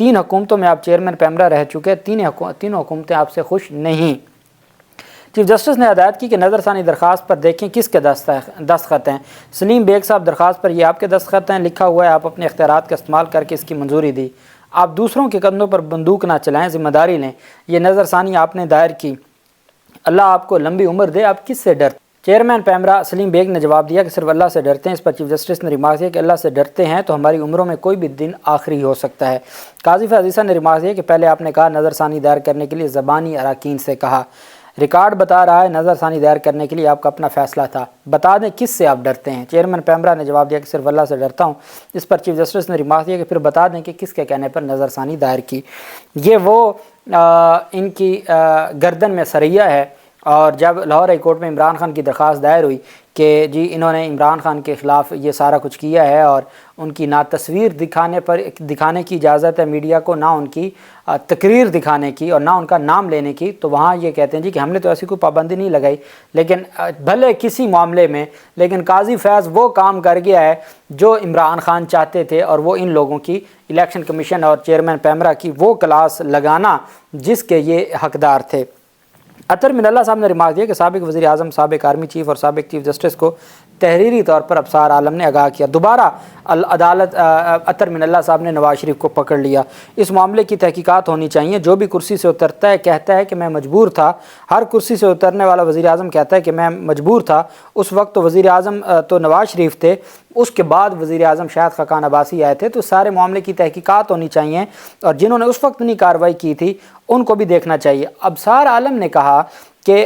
3 حکومتوں میں آپ چیئرمین پیمرا رہ چکے، تینوں حکومتیں آپ سے خوش نہیں۔ چیف جسٹس نے ہدایت کی کہ نظر ثانی درخواست پر دیکھیں کس کے دستخط ہیں۔ سلیم بیگ صاحب درخواست پر یہ آپ کے دستخط ہیں، لکھا ہوا ہے آپ اپنے اختیارات کا استعمال کر کے اس کی منظوری دی۔ آپ دوسروں کے قدموں پر بندوق نہ چلائیں، ذمہ داری لیں۔ یہ نظر ثانی آپ نے دائر کی، اللہ آپ کو لمبی عمر دے، آپ کس سے ڈرتے؟ چیئرمین پیمرا سلیم بیگ نے جواب دیا کہ صرف اللہ سے ڈرتے ہیں۔ اس پر چیف جسٹس نے ریمارک دیا کہ اللہ سے ڈرتے ہیں تو ہماری عمروں میں کوئی بھی دن آخری ہو سکتا ہے۔ قاضی فیاض عیسیٰ نے ریمارک دیا کہ پہلے آپ نے کہا نظر ثانی دائر کرنے کے لیے زبانی اراکین سے کہا، ریکارڈ بتا رہا ہے نظر ثانی دائر کرنے کے لیے آپ کا اپنا فیصلہ تھا، بتا دیں کس سے آپ ڈرتے ہیں؟ چیئرمین پیمرا نے جواب دیا کہ صرف اللہ سے ڈرتا ہوں۔ اس پر چیف جسٹس نے ریمارک دیا کہ پھر بتا دیں کہ کس کے کہنے پر نظر ثانی دائر کی۔ یہ وہ ان کی گردن میں سریہ ہے، اور جب لاہور ہائی کورٹ میں عمران خان کی درخواست دائر ہوئی کہ جی انہوں نے عمران خان کے خلاف یہ سارا کچھ کیا ہے اور ان کی نہ تصویر دکھانے کی اجازت ہے میڈیا کو، نہ ان کی تقریر دکھانے کی اور نہ ان کا نام لینے کی، تو وہاں یہ کہتے ہیں جی کہ ہم نے تو ایسی کوئی پابندی نہیں لگائی، لیکن بھلے کسی معاملے میں، لیکن قاضی فیاض وہ کام کر گیا ہے جو عمران خان چاہتے تھے، اور وہ ان لوگوں کی الیکشن کمیشن اور چیئرمین پیمرا کی وہ کلاس لگانا جس کے یہ حقدار تھے۔ اطہر من اللہ صاحب نے ریمارک دیا کہ سابق وزیر اعظم، سابق آرمی چیف اور سابق چیف جسٹس کو تحریری طور پر ابصار عالم نے آگاہ کیا۔ دوبارہ عدالت اطہر من اللہ صاحب نے نواز شریف کو پکڑ لیا۔ اس معاملے کی تحقیقات ہونی چاہیے، جو بھی کرسی سے اترتا ہے کہتا ہے کہ میں مجبور تھا، ہر کرسی سے اترنے والا وزیر اعظم کہتا ہے کہ میں مجبور تھا، اس وقت تو وزیر اعظم تو نواز شریف تھے، اس کے بعد وزیر اعظم شاہد خاقان عباسی آئے تھے، تو سارے معاملے کی تحقیقات ہونی چاہیے، اور جنہوں نے اس وقت نہیں کارروائی کی تھی ان کو بھی دیکھنا چاہیے۔ ابصار عالم نے کہا کہ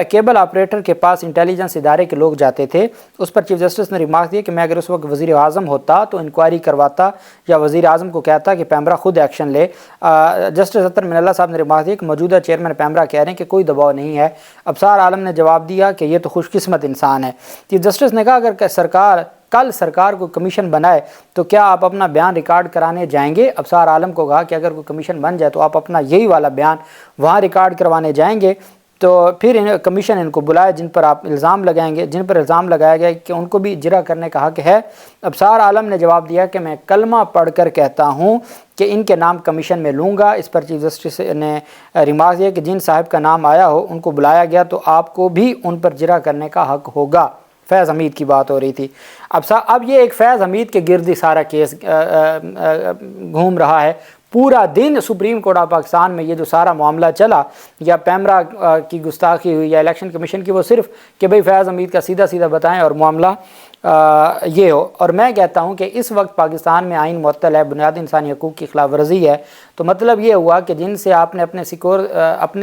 کیبل آپریٹر کے پاس انٹیلیجنس ادارے کے لوگ جاتے تھے، اس پر چیف جسٹس نے ریمارک دیا کہ میں اگر اس وقت وزیر اعظم ہوتا تو انکوائری کرواتا یا وزیر اعظم کو کہتا کہ پیمرا خود ایکشن لے۔ جسٹس اطہر من اللہ صاحب نے ریمارک دیا کہ موجودہ چیئرمین پیمرا کہہ رہے ہیں کہ کوئی دباؤ نہیں ہے۔ ابصار عالم نے جواب دیا کہ یہ تو خوش قسمت انسان ہے۔ چیف جسٹس نے کہا اگر کل سرکار کو کمیشن بنائے تو کیا آپ اپنا بیان ریکارڈ کرانے جائیں گے؟ ابصار عالم کو کہا کہ اگر کوئی کمیشن بن جائے تو آپ اپنا یہی والا بیان وہاں ریکارڈ کروانے جائیں گے؟ تو پھر کمیشن ان کو بلائے جن پر الزام لگایا گیا کہ ان کو بھی اجرا کرنے کا حق ہے۔ ابصار عالم نے جواب دیا کہ میں کلمہ پڑھ کر کہتا ہوں کہ ان کے نام کمیشن میں لوں گا۔ اس پر چیف جسٹس نے ریمارک دیا کہ جن صاحب کا نام آیا ہو ان کو بلایا گیا تو آپ کو بھی ان پر اجرا کرنے کا حق ہوگا۔ فیض حمید کی بات ہو رہی تھی۔ اب یہ ایک فیض حمید کے گرد ہی سارا کیس گھوم رہا ہے۔ پورا دن سپریم کورٹ آف پاکستان میں یہ جو سارا معاملہ چلا، یا پیمرا کی گستاخی ہوئی یا الیکشن کمیشن کی، وہ صرف کہ بھئی فیض حمید کا سیدھا بتائیں اور معاملہ یہ ہو۔ اور میں کہتا ہوں کہ اس وقت پاکستان میں آئین معطل ہے، بنیادی انسانی حقوق کی خلاف ورزی ہے، تو مطلب یہ ہوا کہ جن سے آپ نے اپنے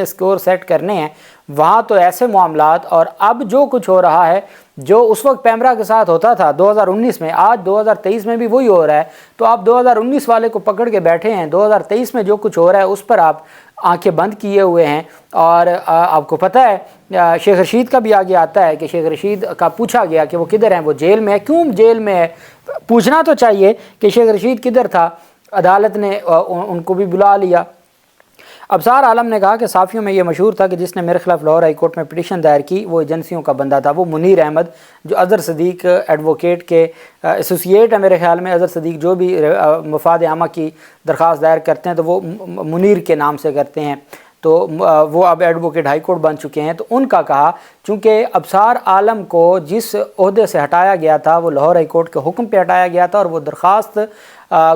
سکور سیٹ کرنے ہیں وہاں تو ایسے معاملات، اور اب جو کچھ ہو رہا ہے جو اس وقت پیمرا کے ساتھ ہوتا تھا 2019 میں، آج 2023 میں بھی وہی ہو رہا ہے، تو آپ 2019 والے کو پکڑ کے بیٹھے ہیں، 2023 میں جو کچھ ہو رہا ہے اس پر آپ آنکھیں بند کیے ہوئے ہیں۔ اور آپ کو پتہ ہے شیخ رشید کا بھی آگے آتا ہے کہ شیخ رشید کا پوچھا گیا کہ وہ کدھر ہیں، وہ جیل میں ہے۔ کیوں جیل میں ہے؟ پوچھنا تو چاہیے کہ شیخ رشید کدھر تھا، عدالت نے ان کو بھی بلا لیا۔ ابصار عالم نے کہا کہ صحافیوں میں یہ مشہور تھا کہ جس نے میرے خلاف لاہور ہائی کورٹ میں پٹیشن دائر کی وہ ایجنسیوں کا بندہ تھا، وہ منیر احمد جو اظہر صدیق ایڈوکیٹ کے ایسوسیٹ ہے میرے خیال میں۔ اظہر صدیق جو بھی مفاد عامہ کی درخواست دائر کرتے ہیں تو وہ منیر کے نام سے کرتے ہیں، تو وہ اب ایڈوکیٹ ہائی کورٹ بن چکے ہیں۔ تو ان کا کہا چونکہ ابصار عالم کو جس عہدے سے ہٹایا گیا تھا وہ لاہور ہائی کورٹ کے حکم پہ ہٹایا گیا تھا، اور وہ درخواست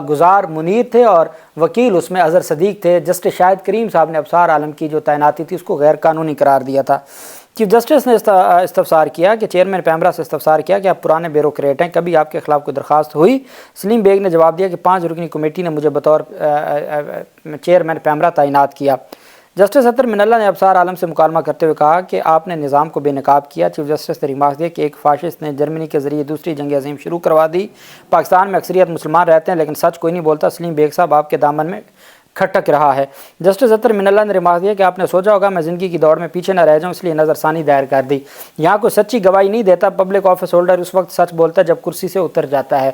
گزار منیر تھے اور وکیل اس میں اظہر صدیق تھے۔ جسٹس شاہد کریم صاحب نے ابصار عالم کی جو تعیناتی تھی اس کو غیر قانونی قرار دیا تھا۔ چیف جسٹس نے استفسار کیا کہ چیئرمین پیمرا سے استفسار کیا کہ آپ پرانے بیوروکریٹ ہیں، کبھی آپ کے خلاف کوئی درخواست ہوئی؟ سلیم بیگ نے جواب دیا کہ 5 رکنی کمیٹی نے مجھے بطور چیئرمین پیمرا تعینات کیا۔ جسٹس اطہر من اللہ نے ابصار عالم سے مکالمہ کرتے ہوئے کہا کہ آپ نے نظام کو بے نقاب کیا۔ چیف جسٹس نے ریمارک دیا کہ ایک فاشسٹ نے جرمنی کے ذریعے دوسری جنگ عظیم شروع کروا دی۔ پاکستان میں اکثریت مسلمان رہتے ہیں لیکن سچ کوئی نہیں بولتا۔ سلیم بیگ صاحب آپ کے دامن میں کھٹک رہا ہے۔ جسٹس اطہر من اللہ نے ریمارک دیا کہ آپ نے سوچا ہوگا میں زندگی کی دوڑ میں پیچھے نہ رہ جاؤں اس لیے نظر ثانی دائر کر دی۔ یہاں کوئی سچی گواہی نہیں دیتا، پبلک آفس ہولڈر اس وقت سچ بولتا ہے جب کرسی سے اتر جاتا ہے۔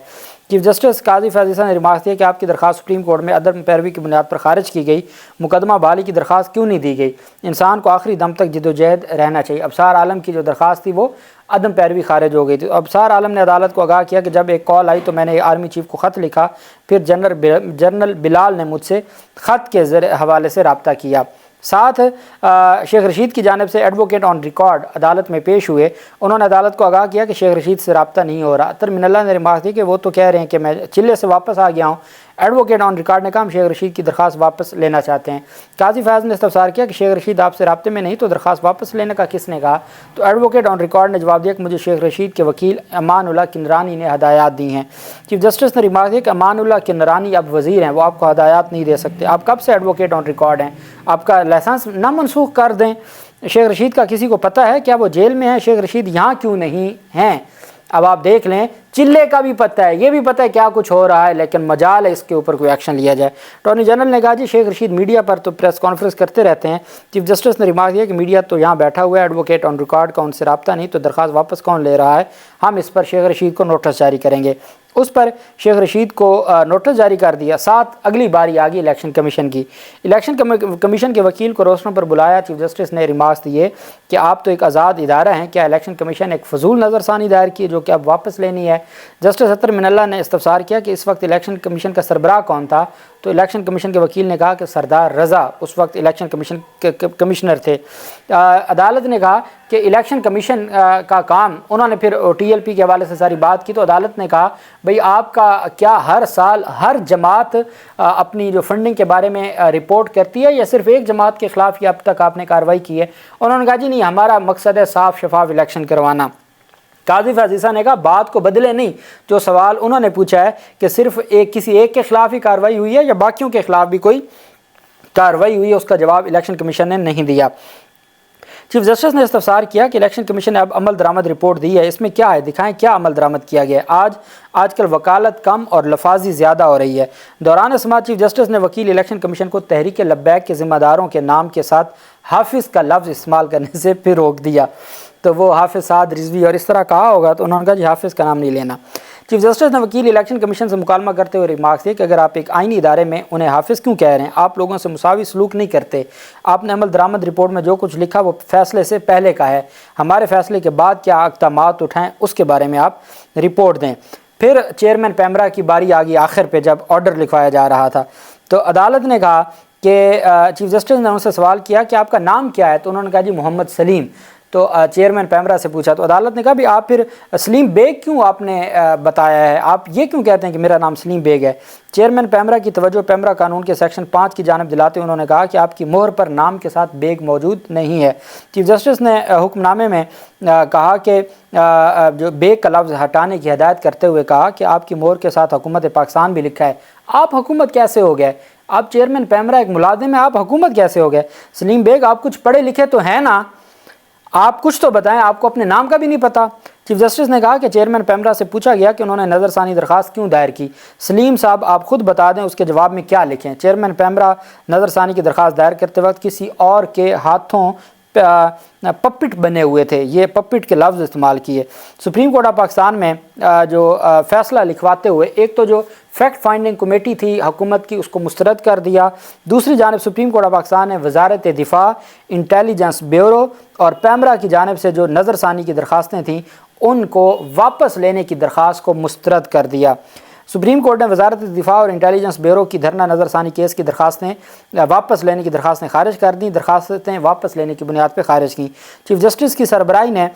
چیف جسٹس قاضی فیض عیسیٰ نے ریمارک دیا کہ آپ کی درخواست سپریم کورٹ میں عدم پیروی کی بنیاد پر خارج کی گئی، مقدمہ بحالی کی درخواست کیوں نہیں دی گئی؟ انسان کو آخری دم تک جدوجہد رہنا چاہیے۔ ابصار عالم کی جو درخواست تھی وہ عدم پیروی خارج ہو گئی تھی۔ ابصار عالم نے عدالت کو آگاہ کیا کہ جب ایک کال آئی تو میں نے آرمی چیف کو خط لکھا، پھر جنرل بلال نے مجھ سے خط کے حوالے سے رابطہ کیا۔ ساتھ شیخ رشید کی جانب سے ایڈوکیٹ آن ریکارڈ عدالت میں پیش ہوئے، انہوں نے عدالت کو آگاہ کیا کہ شیخ رشید سے رابطہ نہیں ہو رہا۔ اطہر من اللہ نے ریمارک دی کہ وہ تو کہہ رہے ہیں کہ میں چلے سے واپس آ گیا ہوں۔ ایڈوکیٹ آن ریکارڈ نے کہا ہم شیخ رشید کی درخواست واپس لینا چاہتے ہیں۔ قاضی فیاض نے استفسار کیا کہ شیخ رشید آپ سے رابطے میں نہیں تو درخواست واپس لینے کا کس نے کہا؟ تو ایڈوکیٹ آن ریکارڈ نے جواب دیا کہ مجھے شیخ رشید کے وکیل امان اللہ کنرانی نے ہدایات دی ہیں۔ چیف جسٹس نے ریمارک دیا کہ امان اللہ کنرانی اب وزیر ہیں، وہ آپ کو ہدایات نہیں دے سکتے۔ آپ کب سے ایڈوکیٹ آن ریکارڈ ہیں؟ آپ کا لائسنس نہ منسوخ کر دیں۔ شیخ رشید کا کسی کو پتہ ہے کیا وہ جیل میں ہیں؟ شیخ رشید یہاں کیوں نہیں ہیں؟ اب آپ دیکھ لیں، چلے کا بھی پتہ ہے، یہ بھی پتہ ہے کیا کچھ ہو رہا ہے، لیکن مجال ہے اس کے اوپر کوئی ایکشن لیا جائے۔ اٹارنی جنرل نے کہا جی شیخ رشید میڈیا پر تو پریس کانفرنس کرتے رہتے ہیں۔ چیف جسٹس نے ریمارک دیا کہ میڈیا تو یہاں بیٹھا ہوا ہے، ایڈوکیٹ آن ریکارڈ کا ان سے رابطہ نہیں، تو درخواست واپس کون لے رہا ہے؟ ہم اس پر شیخ رشید کو نوٹس جاری کریں گے۔ اس پر شیخ رشید کو نوٹس جاری کر دیا۔ ساتھ اگلی باری آ گئی الیکشن کمیشن کی۔ الیکشن کمیشن کے وکیل کو روشنوں پر بلایا۔ چیف جسٹس نے ریمارکس دیے کہ آپ تو ایک آزاد ادارہ ہیں، کیا الیکشن کمیشن ایک فضول نظر ثانی دائر کی جو کہ اب واپس لینی ہے؟ جسٹس اطہر من اللہ نے استفسار کیا کہ اس وقت الیکشن کمیشن کا سربراہ کون تھا؟ تو الیکشن کمیشن کے وکیل نے کہا کہ سردار رضا اس وقت الیکشن کمیشن کمشنر تھے۔ عدالت نے کہا کہ الیکشن کمیشن کا کام، انہوں نے پھر ٹی ایل پی کے حوالے سے ساری بات کی، تو عدالت نے کہا بھئی آپ کا کیا ہر سال ہر جماعت اپنی جو فنڈنگ کے بارے میں رپورٹ کرتی ہے یا صرف ایک جماعت کے خلاف ہی اب تک آپ نے کارروائی کی ہے؟ انہوں نے کہا جی نہیں، ہمارا مقصد ہے صاف شفاف الیکشن کروانا۔ قاضی فیض عیسیٰ نے کہا بات کو بدلے نہیں، جو سوال انہوں نے پوچھا ہے کہ صرف کسی ایک کے خلاف ہی کارروائی ہوئی ہے یا باقیوں کے خلاف بھی کوئی کارروائی ہوئی ہے، اس کا جواب الیکشن کمیشن نے نہیں دیا۔ چیف جسٹس نے استفسار کیا کہ الیکشن کمیشن نے اب عمل درآمد رپورٹ دی ہے، اس میں کیا ہے، دکھائیں کیا عمل درآمد کیا گیا ہے۔ آج کل وکالت کم اور لفاظی زیادہ ہو رہی ہے۔ دوران سماعت چیف جسٹس نے وکیل الیکشن کمیشن کو تحریک لبیک کے ذمہ داروں کے نام کے ساتھ حافظ کا لفظ استعمال کرنے سے پھر روک دیا۔ تو وہ حافظ سعد رضوی اور اس طرح کہا ہوگا تو انہوں نے کہا جی حافظ کا نام نہیں لینا۔ چیف جسٹس نے وکیل الیکشن کمیشن سے مکالمہ کرتے ہوئے ریمارکس دیے کہ اگر آپ ایک آئینی ادارے میں انہیں حافظ کیوں کہہ رہے ہیں؟ آپ لوگوں سے مساوی سلوک نہیں کرتے۔ آپ نے عمل درآمد رپورٹ میں جو کچھ لکھا وہ فیصلے سے پہلے کا ہے، ہمارے فیصلے کے بعد کیا اقدامات اٹھائیں اس کے بارے میں آپ رپورٹ دیں۔ پھر چیئرمین پیمرا کی باری آ گئی آخر پہ جب آرڈر لکھوایا جا رہا تھا، تو عدالت نے کہا کہ چیف جسٹس نے ان سے سوال کیا کہ آپ کا نام کیا ہے؟ تو انہوں نے کہا جی محمد سلیم۔ تو چیئرمین پیمرا سے پوچھا تو عدالت نے کہا بھی آپ پھر سلیم بیگ کیوں آپ نے بتایا ہے، آپ یہ کیوں کہتے ہیں کہ میرا نام سلیم بیگ ہے؟ چیئرمین پیمرا کی توجہ پیمرا قانون کے سیکشن 5 کی جانب دلاتے انہوں نے کہا کہ آپ کی مہر پر نام کے ساتھ بیگ موجود نہیں ہے۔ چیف جسٹس نے حکم نامے میں کہا کہ جو بیگ کا لفظ ہٹانے کی ہدایت کرتے ہوئے کہا کہ آپ کی مہر کے ساتھ حکومت پاکستان بھی لکھا ہے، آپ حکومت کیسے ہو گئے؟ آپ چیئرمین پیمرا ایک ملازم ہیں، آپ حکومت کیسے ہو گئے؟ سلیم بیگ آپ کچھ پڑھے لکھے تو ہیں نا، آپ کچھ تو بتائیں، آپ کو اپنے نام کا بھی نہیں پتہ۔ چیف جسٹس نے کہا کہ چیئرمین پیمرا سے پوچھا گیا کہ انہوں نے نظر ثانی درخواست کیوں دائر کی، سلیم صاحب آپ خود بتا دیں اس کے جواب میں کیا لکھیں۔ چیئرمین پیمرا نظر ثانی کی درخواست دائر کرتے وقت کسی اور کے ہاتھوں پپٹ بنے ہوئے تھے، یہ پپٹ کے لفظ استعمال کیے۔ سپریم کورٹ آف پاکستان میں جو فیصلہ لکھواتے ہوئے ایک تو جو فیکٹ فائنڈنگ کمیٹی تھی حکومت کی اس کو مسترد کر دیا، دوسری جانب سپریم کورٹ آف پاکستان نے وزارت دفاع، انٹیلیجنس بیورو اور پیمرا کی جانب سے جو نظر ثانی کی درخواستیں تھیں ان کو واپس لینے کی درخواست کو مسترد کر دیا۔ سپریم کورٹ نے وزارت دفاع اور انٹیلیجنس بیورو کی دھرنا نظر ثانی کیس کی درخواستیں واپس لینے کی درخواستیں خارج کر دیں، درخواستیں واپس لینے کی بنیاد پہ خارج کی۔ چیف جسٹس کی سربراہی نے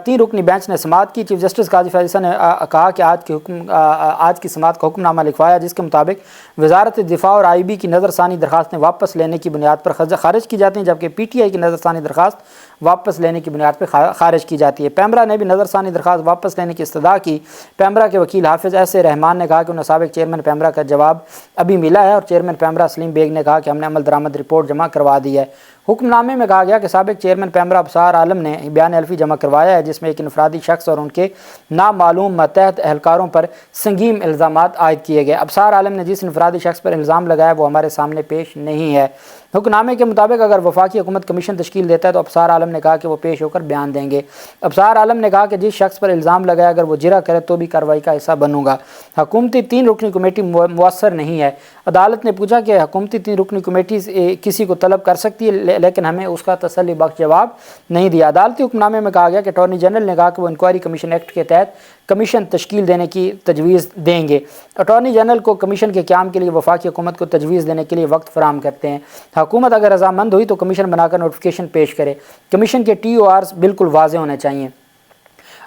3 رکنی بینچ نے سماعت کی۔ چیف جسٹس قاضی فیض عیسیٰ نے کہا کہ آج کی سماعت کا حکم نامہ لکھوایا جس کے مطابق وزارت دفاع اور آئی بی کی نظر ثانی درخواستیں واپس لینے کی بنیاد پر خارج کی جاتی ہیں، جبکہ پی ٹی آئی کی نظر ثانی درخواست واپس لینے کی بنیاد پر خارج کی جاتی ہے۔ پیمرا نے بھی نظر ثانی درخواست واپس لینے کی استدعا کی۔ پیمرا کے وکیل حافظ ایسے رحمان نے کہا کہ انہیں سابق چیئرمین پیمرا کا جواب ابھی ملا ہے، اور چیئرمین پیمرا سلیم بیگ نے کہا کہ ہم نے عمل درآمد رپورٹ جمع کروا دی ہے۔ حکم نامے میں کہا گیا کہ سابق چیئرمین پیمرا ابصار عالم نے بیان الفی جمع کروایا ہے جس میں ایک انفرادی شخص اور ان کے نامعلوم ماتحت اہلکاروں پر سنگین الزامات عائد کیے گئے۔ ابصار عالم نے جس انفرادی شخص پر الزام لگایا وہ ہمارے سامنے پیش نہیں ہے۔ حکم نامے کے مطابق اگر وفاقی حکومت کمیشن تشکیل دیتا ہے تو ابصار عالم نے کہا کہ وہ پیش ہو کر بیان دیں گے۔ ابصار عالم نے کہا کہ جس شخص پر الزام لگایا اگر وہ جرح کرے تو بھی کارروائی کا حصہ بنوں گا۔ حکومتی 3 رکنی کمیٹی مؤثر نہیں ہے۔ عدالت نے پوچھا کہ حکومتی 3 رکنی کمیٹی کسی کو طلب کر سکتی ہے، لیکن ہمیں اس کا تسلی بخش جواب نہیں دیا۔ عدالتی حکم نامے میں کہا گیا کہ اٹارنی جنرل نے کہا کہ وہ انکوائری کمیشن ایکٹ کے تحت کمیشن تشکیل دینے کی تجویز دیں گے۔ اٹارنی جنرل کو کمیشن کے قیام کے لیے وفاقی حکومت کو تجویز دینے کے لیے وقت فراہم کرتے ہیں۔ حکومت اگر رضامند ہوئی تو کمیشن بنا کر نوٹیفیکیشن پیش کرے۔ کمیشن کے TORs بالکل واضح ہونے چاہیے۔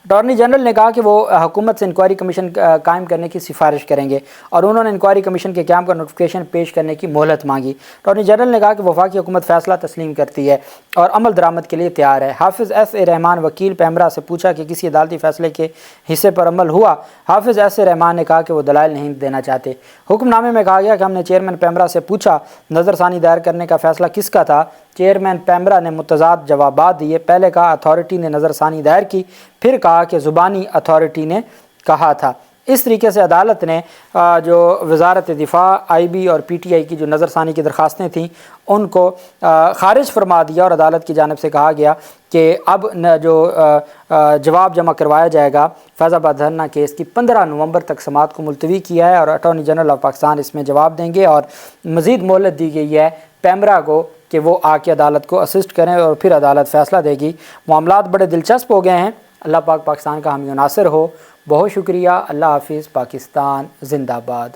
اٹارنی جنرل نے کہا کہ وہ حکومت سے انکوائری کمیشن قائم کرنے کی سفارش کریں گے اور انہوں نے انکوائری کمیشن کے قیام کا نوٹیفیکیشن پیش کرنے کی مہلت مانگی۔ اٹارنی جنرل نے کہا کہ وفاقی حکومت فیصلہ تسلیم کرتی ہے اور عمل درآمد کے لیے تیار ہے۔ حافظ FA رحمان وکیل پیمرا سے پوچھا کہ کسی عدالتی فیصلے کے حصے پر عمل ہوا۔ حافظ SA رحمان نے کہا کہ وہ دلائل نہیں دینا چاہتے۔ حکم نامے میں کہا گیا کہ ہم نے چیئرمین پیمرا سے پوچھا نظر ثانی دائر کرنے کا فیصلہ کس کا تھا۔ چیئرمین پیمرا نے متضاد جوابات دیے۔ پہلے کہا اتھارٹی نے نظر ثانی دائر کی، پھر کہا کہ زبانی اتھارٹی نے کہا تھا۔ اس طریقے سے عدالت نے جو وزارت دفاع، IB اور PTI کی جو نظر ثانی کی درخواستیں تھیں ان کو خارج فرما دیا اور عدالت کی جانب سے کہا گیا کہ اب جو جواب جمع کروایا جائے گا فیض آباد دھرنا کیس کی 15 نومبر تک سماعت کو ملتوی کیا ہے اور اٹارنی جنرل آف پاکستان اس میں جواب دیں گے اور مزید مہلت دی گئی ہے پیمرا کو کہ وہ آ کے عدالت کو اسسٹ کریں اور پھر عدالت فیصلہ دے گی۔ معاملات بڑے دلچسپ ہو گئے ہیں۔ اللہ پاک پاکستان کا حامی و ناصر ہو۔ بہت شکریہ۔ اللہ حافظ۔ پاکستان زندہ باد۔